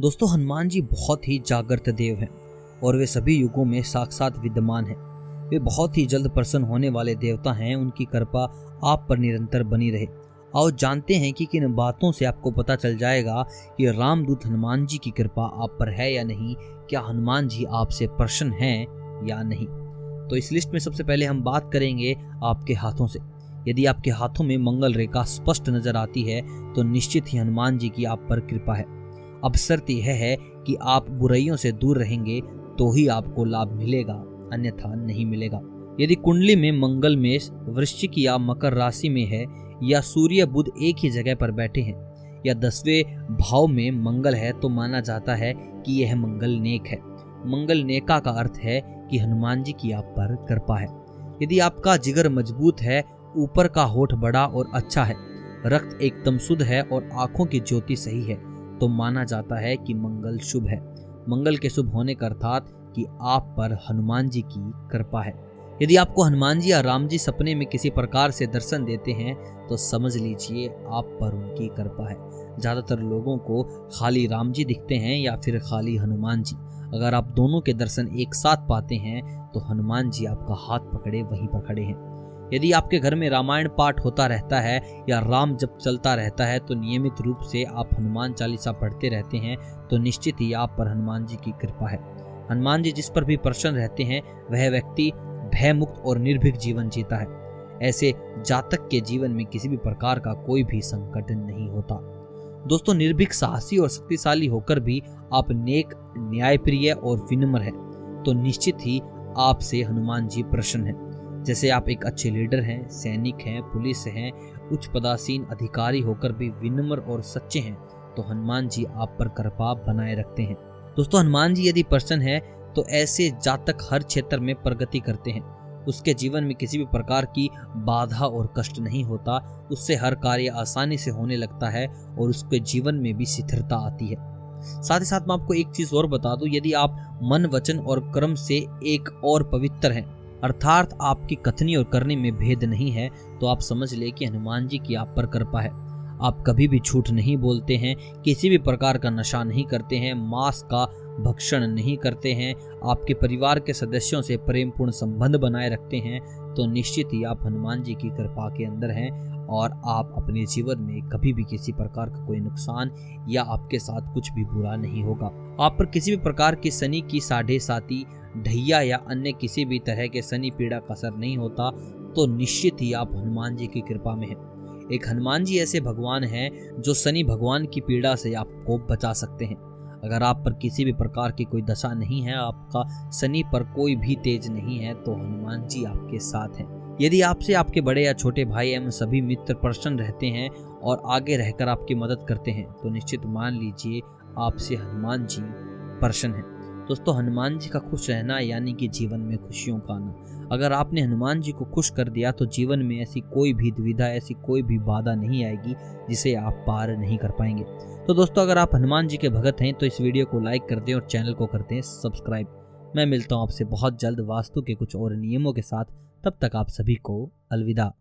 दोस्तों, हनुमान जी बहुत ही जागृत देव हैं और वे सभी युगों में साक्षात विद्यमान हैं। वे बहुत ही जल्द प्रसन्न होने वाले देवता हैं। उनकी कृपा आप पर निरंतर बनी रहे। आओ जानते हैं कि किन बातों से आपको पता चल जाएगा कि रामदूत हनुमान जी की कृपा आप पर है या नहीं। क्या हनुमान जी आपसे प्रसन्न हैं या नहीं। तो इस लिस्ट में सबसे पहले हम बात करेंगे आपके हाथों से। यदि आपके हाथों में मंगल रेखा स्पष्ट नजर आती है तो निश्चित ही हनुमान जी की आप पर कृपा है। अब शर्त यह है कि आप बुराइयों से दूर रहेंगे तो ही आपको लाभ मिलेगा, अन्यथा नहीं मिलेगा। यदि कुंडली में मंगल मेष, वृश्चिक या मकर राशि में है, या सूर्य बुध एक ही जगह पर बैठे हैं, या 10वें भाव में मंगल है, तो माना जाता है कि यह मंगल नेक है। मंगल नेका का अर्थ है कि हनुमान जी की आप पर कृपा है। यदि आपका जिगर मजबूत है, ऊपर का होठ बड़ा और अच्छा है, रक्त एकदम शुद्ध है और आंखों की ज्योति सही है, तो माना जाता है कि मंगल शुभ है। मंगल के शुभ होने का अर्थात कि आप पर हनुमान जी की कृपा है। यदि आपको हनुमान जी या राम जी सपने में किसी प्रकार से दर्शन देते हैं तो समझ लीजिए आप पर उनकी कृपा है। ज्यादातर लोगों को खाली राम जी दिखते हैं या फिर खाली हनुमान जी। अगर आप दोनों के दर्शन एक साथ पाते हैं तो हनुमान जी आपका हाथ पकड़े वहीं पर खड़े हैं। यदि आपके घर में रामायण पाठ होता रहता है या राम जप चलता रहता है, तो नियमित रूप से आप हनुमान चालीसा पढ़ते रहते हैं, तो निश्चित ही आप पर हनुमान जी की कृपा है। हनुमान जी जिस पर भी प्रसन्न रहते हैं वह व्यक्ति भय मुक्त और निर्भीक जीवन जीता है। ऐसे जातक के जीवन में किसी भी प्रकार का कोई भी संकट नहीं होता। दोस्तों, निर्भीक, साहसी और शक्तिशाली होकर भी आप नेक, न्यायप्रिय और विनम्र हैं, तो निश्चित ही आपसे हनुमान जी प्रसन्न हैं। जैसे आप एक अच्छे लीडर हैं, सैनिक हैं, पुलिस हैं, उच्च पदासीन अधिकारी होकर भी विनम्र और सच्चे हैं, तो हनुमान जी आप पर कृपा बनाए रखते हैं। दोस्तों, हनुमान जी यदि प्रसन्न है तो ऐसे जातक हर क्षेत्र में प्रगति करते हैं। उसके जीवन में किसी भी प्रकार की बाधा और कष्ट नहीं होता। उससे हर कार्य आसानी से होने लगता है और उसके जीवन में भी स्थिरता आती है। साथ ही साथ मैं आपको एक चीज और बता दूं, यदि आप मन, वचन और कर्म से एक और पवित्र हैं, अर्थात आपकी कथनी और करने में भेद नहीं है, तो आप समझ ले कि हनुमान जी की आप पर कृपा है। आप कभी भी झूठ नहीं बोलते हैं, किसी भी प्रकार का नशा नहीं करते हैं, मांस का भक्षण नहीं करते हैं, आपके परिवार के सदस्यों से प्रेमपूर्ण संबंध बनाए रखते हैं, तो निश्चित ही आप हनुमान जी की कृपा के अंदर हैं और आप अपने जीवन में कभी भी किसी प्रकार का कोई नुकसान या आपके साथ कुछ भी बुरा नहीं होगा। आप पर किसी भी प्रकार की शनि की साढ़े साती, ढैया या अन्य किसी भी तरह के शनि पीड़ा का असर नहीं होता, तो निश्चित ही आप हनुमान जी की कृपा में हैं। एक हनुमान जी ऐसे भगवान हैं जो शनि भगवान की पीड़ा से आपको बचा सकते हैं। अगर आप पर किसी भी प्रकार की कोई दशा नहीं है, आपका शनि पर कोई भी तेज नहीं है, तो हनुमान जी आपके साथ हैं। यदि आपसे आपके बड़े या छोटे भाई एवं सभी मित्र प्रसन्न रहते हैं और आगे रहकर आपकी मदद करते हैं, तो निश्चित मान लीजिए आपसे हनुमान जी प्रसन्न हैं। दोस्तों, हनुमान जी का खुश रहना यानी कि जीवन में खुशियों का आना। अगर आपने हनुमान जी को खुश कर दिया तो जीवन में ऐसी कोई भी दुविधा, ऐसी कोई भी बाधा नहीं आएगी जिसे आप पार नहीं कर पाएंगे। तो दोस्तों, अगर आप हनुमान जी के भगत हैं तो इस वीडियो को लाइक कर दें और चैनल को करते हैं सब्सक्राइब। मैं मिलता हूं आपसे बहुत जल्द वास्तु के कुछ और नियमों के साथ। तब तक आप सभी को अलविदा।